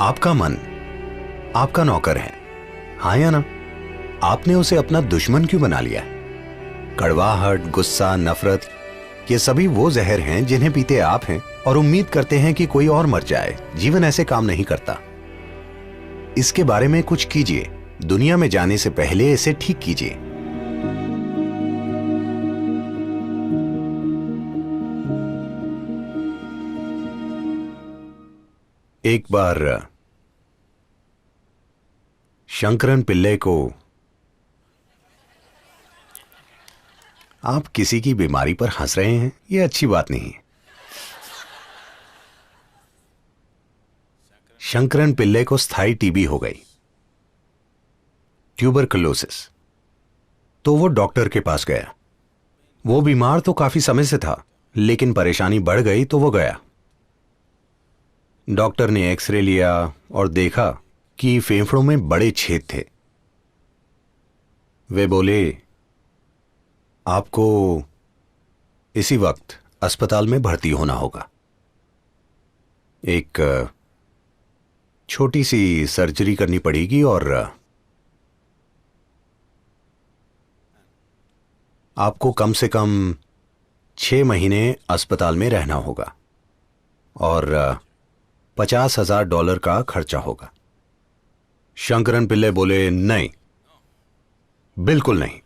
आपका मन आपका नौकर है, हाँ या ना? आपने उसे अपना दुश्मन क्यों बना लिया? कड़वाहट, गुस्सा, नफरत, ये सभी वो जहर हैं जिन्हें पीते आप हैं और उम्मीद करते हैं कि कोई और मर जाए। जीवन ऐसे काम नहीं करता। इसके बारे में कुछ कीजिए। दुनिया में जाने से पहले इसे ठीक कीजिए। एक बार शंकरन पिल्ले को आप किसी की बीमारी पर हंस रहे हैं, यह अच्छी बात नहीं है। शंकरन पिल्ले को स्थायी टीबी हो गई, ट्यूबरकुलोसिस। तो वो डॉक्टर के पास गया। वो बीमार तो काफी समय से था, लेकिन परेशानी बढ़ गई तो वो गया। डॉक्टर ने एक्सरे लिया और देखा कि फेफड़ों में बड़े छेद थे। वे बोले, आपको इसी वक्त अस्पताल में भर्ती होना होगा। एक छोटी सी सर्जरी करनी पड़ेगी और आपको कम से कम 6 महीने अस्पताल में रहना होगा और $50,000 का खर्चा होगा। शंकरन पिल्ले बोले, नहीं, बिल्कुल नहीं।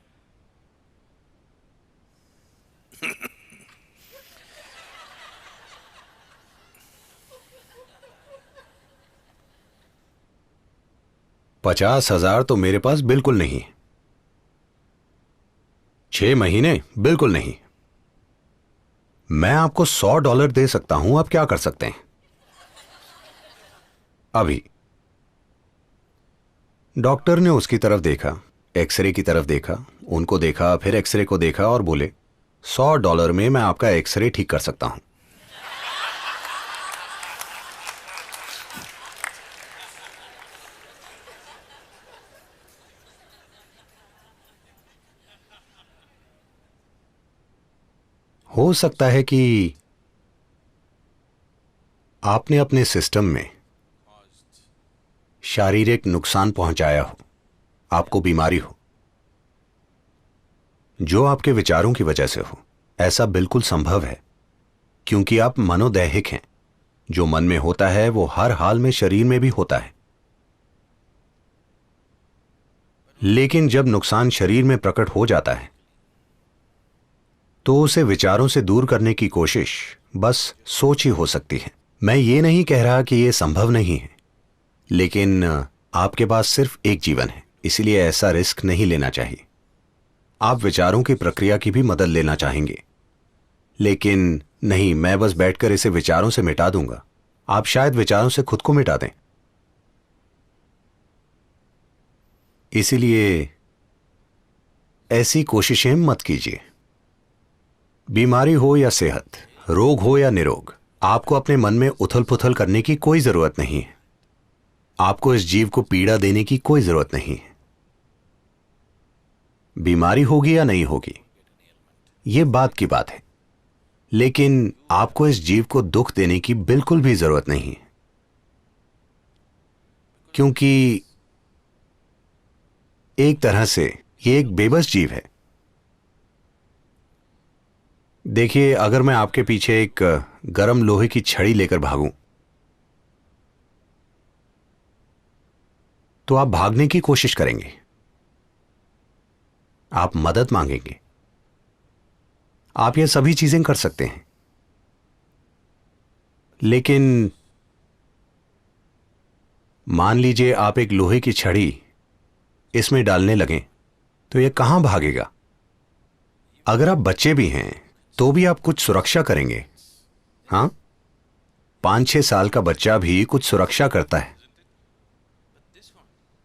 $50,000 तो मेरे पास बिल्कुल नहीं। 6 महीने बिल्कुल नहीं। मैं आपको $100 दे सकता हूं, आप क्या कर सकते हैं अभी? डॉक्टर ने उसकी तरफ देखा, एक्सरे की तरफ देखा, उनको देखा, फिर एक्सरे को देखा और बोले, $100 में मैं आपका एक्सरे ठीक कर सकता हूं। हो सकता है कि आपने अपने सिस्टम में शारीरिक नुकसान पहुंचाया हो, आपको बीमारी हो जो आपके विचारों की वजह से हो। ऐसा बिल्कुल संभव है, क्योंकि आप मनोदैहिक हैं। जो मन में होता है वो हर हाल में शरीर में भी होता है। लेकिन जब नुकसान शरीर में प्रकट हो जाता है तो उसे विचारों से दूर करने की कोशिश बस सोच ही हो सकती है। मैं ये नहीं कह रहा कि यह संभव नहीं है, लेकिन आपके पास सिर्फ एक जीवन है, इसलिए ऐसा रिस्क नहीं लेना चाहिए। आप विचारों की प्रक्रिया की भी मदद लेना चाहेंगे, लेकिन नहीं, मैं बस बैठकर इसे विचारों से मिटा दूंगा। आप शायद विचारों से खुद को मिटा दें। इसीलिए ऐसी कोशिशें मत कीजिए। बीमारी हो या सेहत, रोग हो या निरोग, आपको अपने मन में उथल पुथल करने की कोई जरूरत नहीं है। आपको इस जीव को पीड़ा देने की कोई जरूरत नहीं है। बीमारी होगी या नहीं होगी, यह बात की बात है, लेकिन आपको इस जीव को दुख देने की बिल्कुल भी जरूरत नहीं है, क्योंकि एक तरह से यह एक बेबस जीव है। देखिए, अगर मैं आपके पीछे एक गर्म लोहे की छड़ी लेकर भागूं तो आप भागने की कोशिश करेंगे, आप मदद मांगेंगे, आप ये सभी चीजें कर सकते हैं। लेकिन मान लीजिए आप एक लोहे की छड़ी इसमें डालने लगें तो यह कहां भागेगा? अगर आप बच्चे भी हैं तो भी आप कुछ सुरक्षा करेंगे। हां, 5-6 साल का बच्चा भी कुछ सुरक्षा करता है,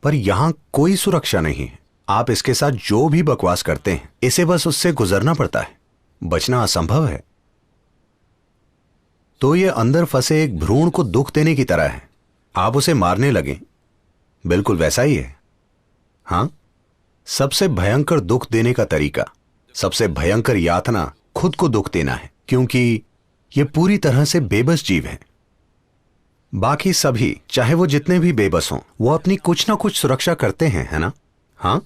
पर यहां कोई सुरक्षा नहीं है। आप इसके साथ जो भी बकवास करते हैं, इसे बस उससे गुजरना पड़ता है, बचना असंभव है। तो यह अंदर फंसे एक भ्रूण को दुख देने की तरह है। आप उसे मारने लगें, बिल्कुल वैसा ही है। हां, सबसे भयंकर दुख देने का तरीका, सबसे भयंकर यातना खुद को दुख देना है, क्योंकि यह पूरी तरह से बेबस जीव है। बाकी सभी, चाहे वो जितने भी बेबस हों, वो अपनी कुछ ना कुछ सुरक्षा करते हैं, है ना? हाँ,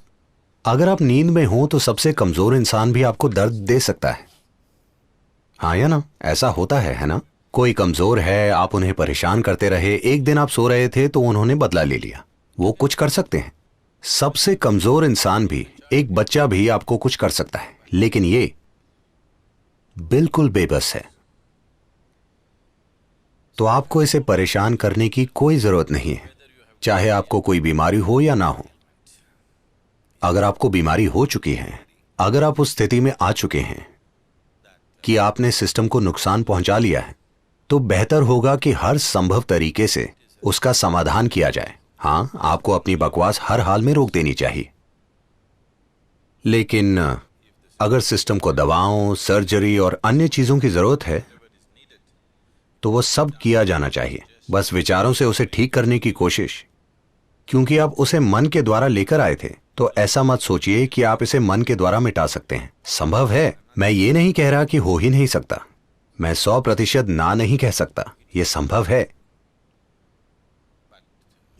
अगर आप नींद में हो तो सबसे कमजोर इंसान भी आपको दर्द दे सकता है। हाँ या ना? ऐसा होता है ना? कोई कमजोर है, आप उन्हें परेशान करते रहे, एक दिन आप सो रहे थे तो उन्होंने बदला ले लिया। वो कुछ कर सकते हैं। सबसे कमजोर इंसान भी, एक बच्चा भी आपको कुछ कर सकता है, लेकिन ये बिल्कुल बेबस है। तो आपको इसे परेशान करने की कोई जरूरत नहीं है, चाहे आपको कोई बीमारी हो या ना हो। अगर आपको बीमारी हो चुकी है, अगर आप उस स्थिति में आ चुके हैं कि आपने सिस्टम को नुकसान पहुंचा लिया है, तो बेहतर होगा कि हर संभव तरीके से उसका समाधान किया जाए। हां, आपको अपनी बकवास हर हाल में रोक देनी चाहिए, लेकिन अगर सिस्टम को दवाओं, सर्जरी और अन्य चीजों की जरूरत है तो वो सब किया जाना चाहिए। बस विचारों से उसे ठीक करने की कोशिश, क्योंकि आप उसे मन के द्वारा लेकर आए थे, तो ऐसा मत सोचिए कि आप इसे मन के द्वारा मिटा सकते हैं। संभव है, मैं ये नहीं कह रहा कि हो ही नहीं सकता, मैं 100% ना नहीं कह सकता, यह संभव है,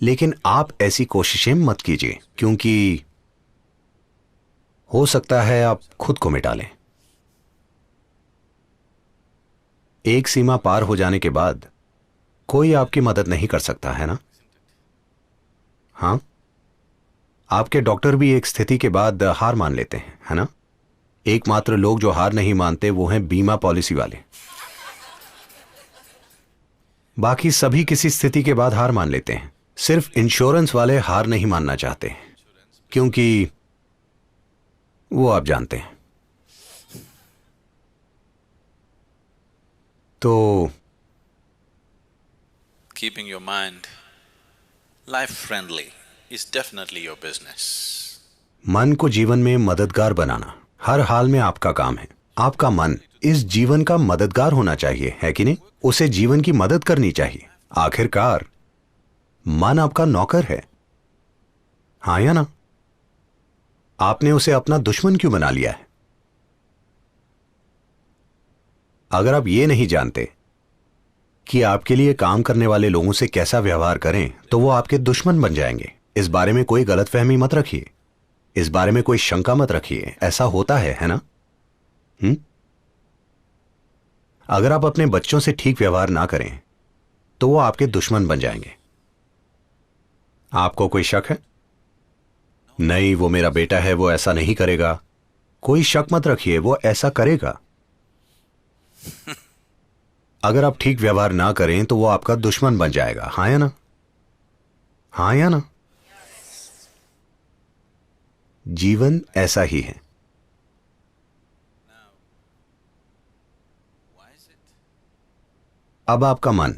लेकिन आप ऐसी कोशिशें मत कीजिए, क्योंकि हो सकता है आप खुद को मिटा लें। एक सीमा पार हो जाने के बाद कोई आपकी मदद नहीं कर सकता, है ना? हां, आपके डॉक्टर भी एक स्थिति के बाद हार मान लेते हैं, है ना? एकमात्र लोग जो हार नहीं मानते वो हैं बीमा पॉलिसी वाले। बाकी सभी किसी स्थिति के बाद हार मान लेते हैं। सिर्फ इंश्योरेंस वाले हार नहीं मानना चाहते, क्योंकि वो आप जानते हैं। तो Keeping your mind life friendly is definitely your business. मन को जीवन में मददगार बनाना हर हाल में आपका काम है। आपका मन इस जीवन का मददगार होना चाहिए, है कि नहीं? उसे जीवन की मदद करनी चाहिए। आखिरकार मन आपका नौकर है, हाँ या ना? आपने उसे अपना दुश्मन क्यों बना लिया है? अगर आप ये नहीं जानते कि आपके लिए काम करने वाले लोगों से कैसा व्यवहार करें, तो वो आपके दुश्मन बन जाएंगे। इस बारे में कोई गलतफहमी मत रखिए, इस बारे में कोई शंका मत रखिए। ऐसा होता है ना? अगर आप अपने बच्चों से ठीक व्यवहार ना करें तो वो आपके दुश्मन बन जाएंगे। आपको कोई शक है? नहीं, वो मेरा बेटा है, वो ऐसा नहीं करेगा। कोई शक मत रखिए, वो ऐसा करेगा। अगर आप ठीक व्यवहार ना करें तो वो आपका दुश्मन बन जाएगा, हाँ या ना? हाँ या ना? जीवन ऐसा ही है। अब आपका मन,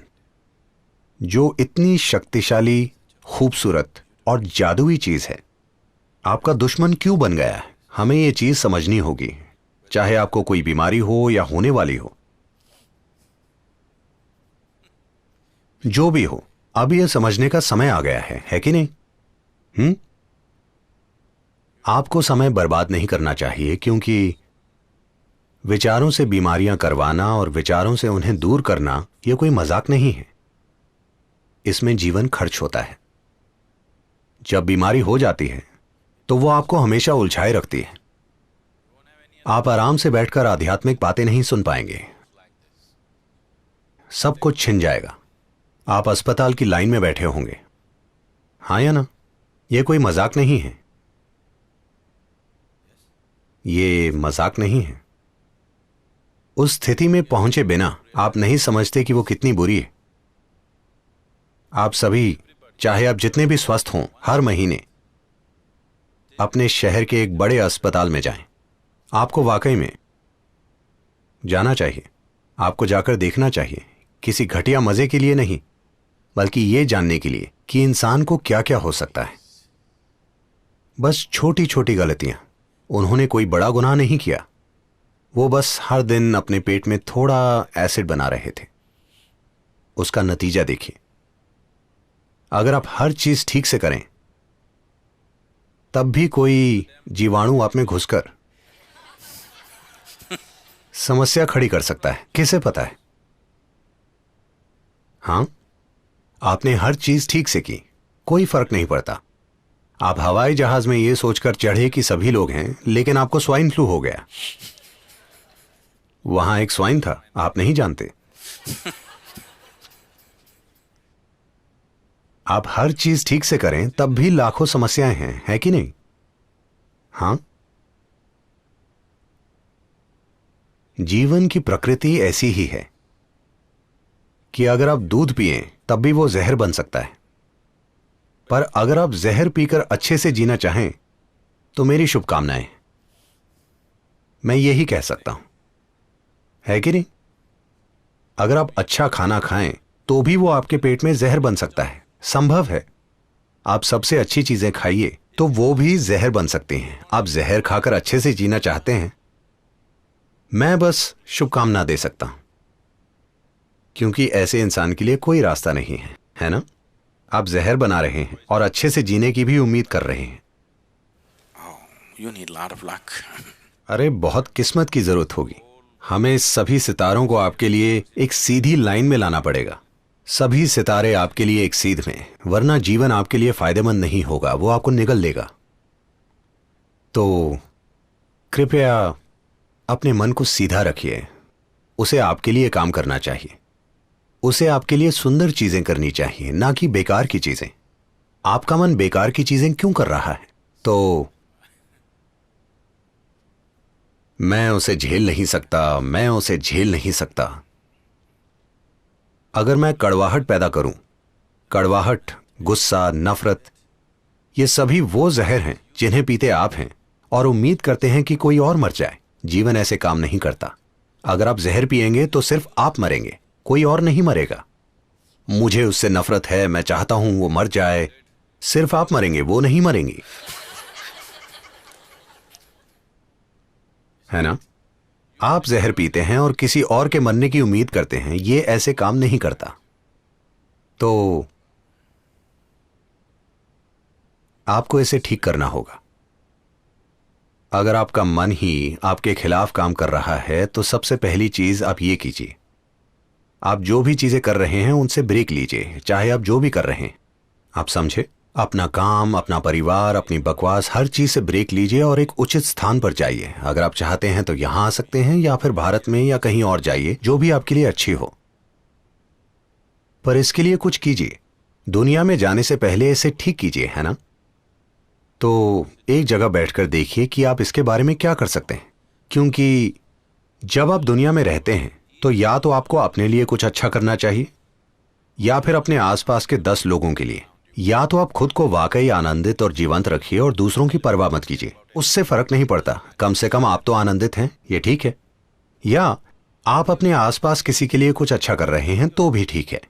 जो इतनी शक्तिशाली, खूबसूरत और जादुई चीज है, आपका दुश्मन क्यों बन गया है? हमें यह चीज समझनी होगी, चाहे आपको कोई बीमारी हो या होने वाली हो। जो भी हो, अब यह समझने का समय आ गया है कि नहीं? आपको समय बर्बाद नहीं करना चाहिए, क्योंकि विचारों से बीमारियां करवाना और विचारों से उन्हें दूर करना यह कोई मजाक नहीं है। इसमें जीवन खर्च होता है। जब बीमारी हो जाती है तो वो आपको हमेशा उलझाए रखती है। आप आराम से बैठकर आध्यात्मिक बातें नहीं सुन पाएंगे, सब कुछ छिन जाएगा। आप अस्पताल की लाइन में बैठे होंगे, हाँ या ना? यह कोई मजाक नहीं है, ये मजाक नहीं है। उस स्थिति में पहुंचे बिना आप नहीं समझते कि वो कितनी बुरी है। आप सभी, चाहे आप जितने भी स्वस्थ हों, हर महीने अपने शहर के एक बड़े अस्पताल में जाएं। आपको वाकई में जाना चाहिए, आपको जाकर देखना चाहिए, किसी घटिया मजे के लिए नहीं, बल्कि यह जानने के लिए कि इंसान को क्या क्या हो सकता है। बस छोटी छोटी गलतियां, उन्होंने कोई बड़ा गुनाह नहीं किया, वो बस हर दिन अपने पेट में थोड़ा एसिड बना रहे थे। उसका नतीजा देखिए। अगर आप हर चीज ठीक से करें, तब भी कोई जीवाणु आप में घुसकर समस्या खड़ी कर सकता है, किसे पता है? हां, आपने हर चीज ठीक से की, कोई फर्क नहीं पड़ता। आप हवाई जहाज में ये सोचकर चढ़े कि सभी लोग हैं, लेकिन आपको स्वाइन फ्लू हो गया। वहां एक स्वाइन था, आप नहीं जानते। आप हर चीज ठीक से करें तब भी लाखों समस्याएं हैं, है कि नहीं? हां, जीवन की प्रकृति ऐसी ही है कि अगर आप दूध पिएं तब भी वो जहर बन सकता है। पर अगर आप जहर पीकर अच्छे से जीना चाहें तो मेरी शुभकामनाएं। मैं यही कह सकता हूं, है कि नहीं? अगर आप अच्छा खाना खाएं तो भी वो आपके पेट में जहर बन सकता है, संभव है। आप सबसे अच्छी चीजें खाइए तो वो भी जहर बन सकती हैं। आप जहर खाकर अच्छे से जीना चाहते हैं, मैं बस शुभकामना दे सकता हूं, क्योंकि ऐसे इंसान के लिए कोई रास्ता नहीं है ना? आप जहर बना रहे हैं और अच्छे से जीने की भी उम्मीद कर रहे हैं। You need lot of luck. अरे बहुत किस्मत की जरूरत होगी। हमें सभी सितारों को आपके लिए एक सीधी लाइन में लाना पड़ेगा। सभी सितारे आपके लिए एक सीध में, वरना जीवन आपके लिए फायदेमंद नहीं होगा, वो आपको निगल लेगा। तो कृपया अपने मन को सीधा रखिए। उसे आपके लिए काम करना चाहिए, उसे आपके लिए सुंदर चीजें करनी चाहिए, ना कि बेकार की चीजें। आपका मन बेकार की चीजें क्यों कर रहा है? तो मैं उसे झेल नहीं सकता, मैं उसे झेल नहीं सकता। अगर मैं कड़वाहट पैदा करूं, कड़वाहट, गुस्सा, नफरत, ये सभी वो जहर हैं जिन्हें पीते आप हैं और उम्मीद करते हैं कि कोई और मर जाए। जीवन ऐसे काम नहीं करता। अगर आप जहर पिएंगे तो सिर्फ आप मरेंगे, कोई और नहीं मरेगा। मुझे उससे नफरत है, मैं चाहता हूं वो मर जाए, सिर्फ आप मरेंगे, वो नहीं मरेंगी, है ना? आप जहर पीते हैं और किसी और के मरने की उम्मीद करते हैं, ये ऐसे काम नहीं करता। तो आपको इसे ठीक करना होगा। अगर आपका मन ही आपके खिलाफ काम कर रहा है तो सबसे पहली चीज आप ये कीजिए, आप जो भी चीजें कर रहे हैं उनसे ब्रेक लीजिए, चाहे आप जो भी कर रहे हैं। आप समझे? अपना काम, अपना परिवार, अपनी बकवास, हर चीज से ब्रेक लीजिए और एक उचित स्थान पर जाइए। अगर आप चाहते हैं तो यहां आ सकते हैं या फिर भारत में या कहीं और जाइए, जो भी आपके लिए अच्छी हो। पर इसके लिए कुछ कीजिए। दुनिया में जाने से पहले इसे ठीक कीजिए, है ना? तो एक जगह बैठकर देखिए कि आप इसके बारे में क्या कर सकते हैं। क्योंकि जब आप दुनिया में रहते हैं तो या तो आपको अपने लिए कुछ अच्छा करना चाहिए या फिर अपने आसपास के 10 लोगों के लिए। या तो आप खुद को वाकई आनंदित और जीवंत रखिए और दूसरों की परवाह मत कीजिए, उससे फर्क नहीं पड़ता, कम से कम आप तो आनंदित हैं, ये ठीक है। या आप अपने आसपास किसी के लिए कुछ अच्छा कर रहे हैं तो भी ठीक है।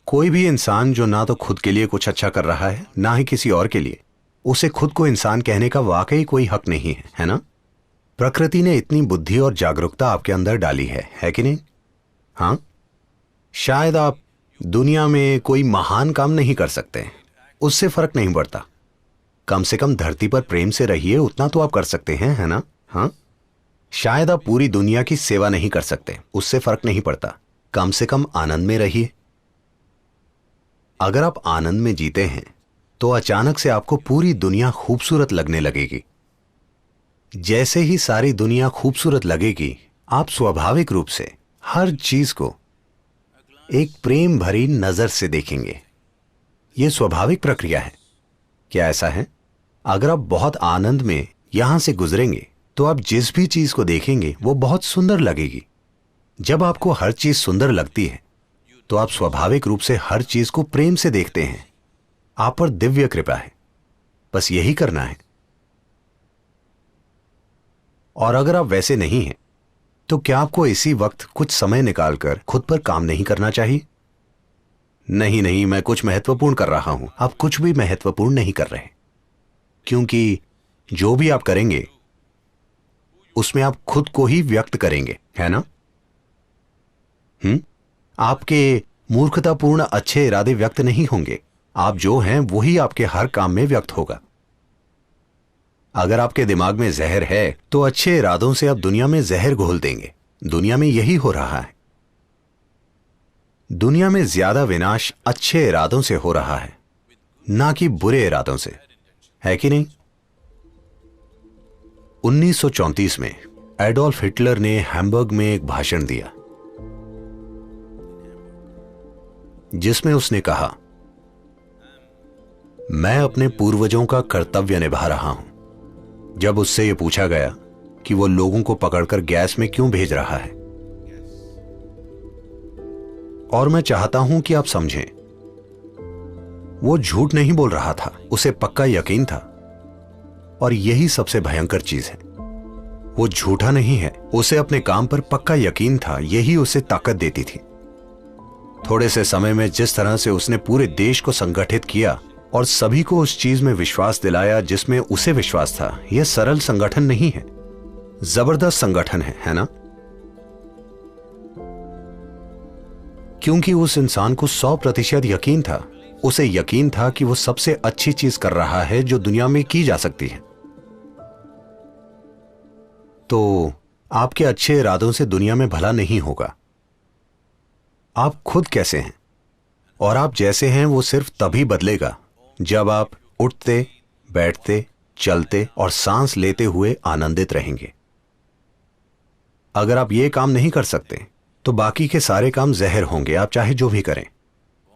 कोई भी इंसान जो ना तो खुद के लिए कुछ अच्छा कर रहा है ना ही किसी और के लिए, उसे खुद को इंसान कहने का वाकई कोई हक नहीं है ना? प्रकृति ने इतनी बुद्धि और जागरूकता आपके अंदर डाली है कि नहीं? हाँ, शायद आप दुनिया में कोई महान काम नहीं कर सकते, उससे फर्क नहीं पड़ता। कम से कम धरती पर प्रेम से रहिए, उतना तो आप कर सकते हैं, है ना? हाँ, शायद आप पूरी दुनिया की सेवा नहीं कर सकते, उससे फर्क नहीं पड़ता। कम से कम आनंद में रहिए। अगर आप आनंद में जीते हैं तो अचानक से आपको पूरी दुनिया खूबसूरत लगने लगेगी। जैसे ही सारी दुनिया खूबसूरत लगेगी, आप स्वाभाविक रूप से हर चीज को एक प्रेम भरी नजर से देखेंगे। यह स्वाभाविक प्रक्रिया है। क्या ऐसा है? अगर आप बहुत आनंद में यहां से गुजरेंगे तो आप जिस भी चीज को देखेंगे वो बहुत सुंदर लगेगी। जब आपको हर चीज सुंदर लगती है तो आप स्वाभाविक रूप से हर चीज को प्रेम से देखते हैं। आप पर दिव्य कृपा है, बस यही करना है। और अगर आप वैसे नहीं हैं तो क्या आपको इसी वक्त कुछ समय निकालकर खुद पर काम नहीं करना चाहिए? नहीं नहीं, मैं कुछ महत्वपूर्ण कर रहा हूं। आप कुछ भी महत्वपूर्ण नहीं कर रहे, क्योंकि जो भी आप करेंगे उसमें आप खुद को ही व्यक्त करेंगे, है ना? आपके मूर्खतापूर्ण अच्छे इरादे व्यक्त नहीं होंगे। आप जो हैं वही आपके हर काम में व्यक्त होगा। अगर आपके दिमाग में जहर है तो अच्छे इरादों से आप दुनिया में जहर घोल देंगे। दुनिया में यही हो रहा है। दुनिया में ज्यादा विनाश अच्छे इरादों से हो रहा है, ना कि बुरे इरादों से, है कि नहीं? 1934 में एडोल्फ हिटलर ने हैम्बर्ग में एक भाषण दिया जिसमें उसने कहा, मैं अपने पूर्वजों का कर्तव्य निभा रहा हूं। जब उससे यह पूछा गया कि वो लोगों को पकड़कर गैस में क्यों भेज रहा है, और मैं चाहता हूं कि आप समझें, वो झूठ नहीं बोल रहा था, उसे पक्का यकीन था। और यही सबसे भयंकर चीज है, वो झूठा नहीं है, उसे अपने काम पर पक्का यकीन था। यही उसे ताकत देती थी। थोड़े से समय में जिस तरह से उसने पूरे देश को संगठित किया और सभी को उस चीज में विश्वास दिलाया जिसमें उसे विश्वास था, यह सरल संगठन नहीं है, जबरदस्त संगठन है ना? क्योंकि उस इंसान को 100% यकीन था। उसे यकीन था कि वो सबसे अच्छी चीज कर रहा है जो दुनिया में की जा सकती है। तो आपके अच्छे इरादों से दुनिया में भला नहीं होगा। आप खुद कैसे हैं और आप जैसे हैं वो सिर्फ तभी बदलेगा जब आप उठते, बैठते, चलते और सांस लेते हुए आनंदित रहेंगे। अगर आप ये काम नहीं कर सकते तो बाकी के सारे काम जहर होंगे, आप चाहे जो भी करें।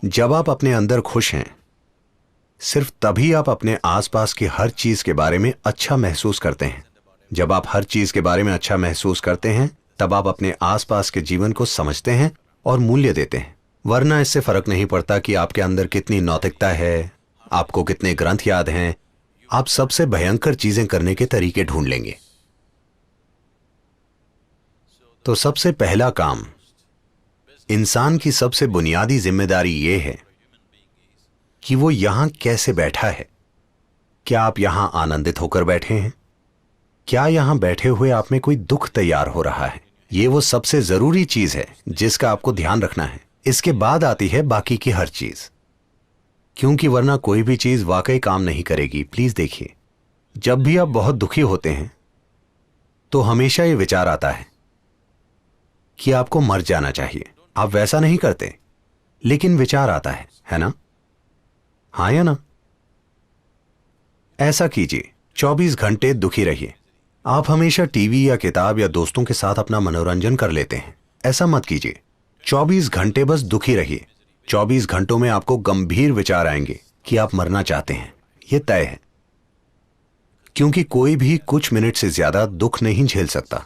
जब आप अपने अंदर खुश हैं, सिर्फ तभी आप अपने आसपास की हर चीज के बारे में अच्छा महसूस करते हैं। जब आप हर चीज के बारे में अच्छा महसूस करते हैं, तब आप अपने आसपास के जीवन को समझते हैं और मूल्य देते हैं। वरना इससे फर्क नहीं पड़ता कि आपके अंदर कितनी नैतिकता है, आपको कितने ग्रंथ याद हैं, आप सबसे भयंकर चीजें करने के तरीके ढूंढ लेंगे। तो सबसे पहला काम, इंसान की सबसे बुनियादी जिम्मेदारी यह है कि वो यहां कैसे बैठा है। क्या आप यहां आनंदित होकर बैठे हैं? क्या यहां बैठे हुए आप में कोई दुख तैयार हो रहा है? ये वो सबसे जरूरी चीज है जिसका आपको ध्यान रखना है। इसके बाद आती है बाकी की हर चीज, क्योंकि वरना कोई भी चीज वाकई काम नहीं करेगी। प्लीज देखिए, जब भी आप बहुत दुखी होते हैं तो हमेशा ये विचार आता है कि आपको मर जाना चाहिए। आप वैसा नहीं करते, लेकिन विचार आता है ना? हां या ना? ऐसा कीजिए, 24 घंटे दुखी रहिए। आप हमेशा टीवी या किताब या दोस्तों के साथ अपना मनोरंजन कर लेते हैं। ऐसा मत कीजिए। 24 घंटे बस दुखी रहिए। 24 घंटों में आपको गंभीर विचार आएंगे कि आप मरना चाहते हैं। यह तय है, क्योंकि कोई भी कुछ मिनट से ज्यादा दुख नहीं झेल सकता।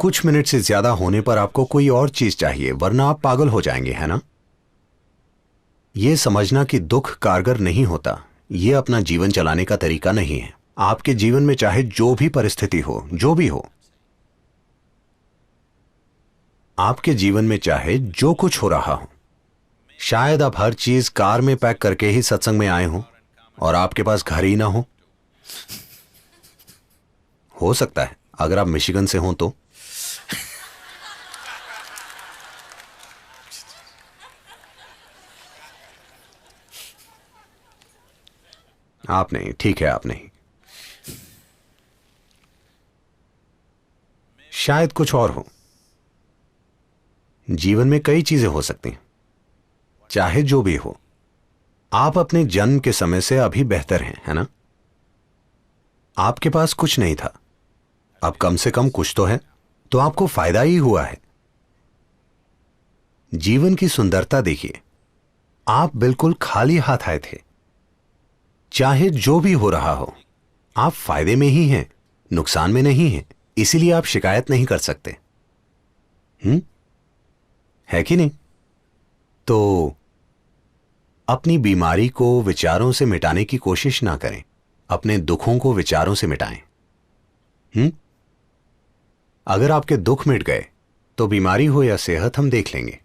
कुछ मिनट से ज्यादा होने पर आपको कोई और चीज चाहिए, वरना आप पागल हो जाएंगे, है ना? यह समझना कि दुख कारगर नहीं होता, यह अपना जीवन चलाने का तरीका नहीं है। आपके जीवन में चाहे जो भी परिस्थिति हो, जो भी हो, आपके जीवन में चाहे जो कुछ हो रहा हो, शायद आप हर चीज कार में पैक करके ही सत्संग में आए हो और आपके पास घर ही ना हो सकता है अगर आप मिशिगन से हो तो। आप नहीं, ठीक है, आप नहीं। शायद कुछ और हो। जीवन में कई चीजें हो सकती हैं, चाहे जो भी हो। आप अपने जन्म के समय से अभी बेहतर हैं, है ना? आपके पास कुछ नहीं था, अब कम से कम कुछ तो है, तो आपको फायदा ही हुआ है। जीवन की सुंदरता देखिए, आप बिल्कुल खाली हाथ आए थे। चाहे जो भी हो रहा हो, आप फायदे में ही हैं, नुकसान में नहीं हैं। इसीलिए आप शिकायत नहीं कर सकते। है कि नहीं? तो अपनी बीमारी को विचारों से मिटाने की कोशिश ना करें, अपने दुखों को विचारों से मिटाएं। अगर आपके दुख मिट गए तो बीमारी हो या सेहत हम देख लेंगे।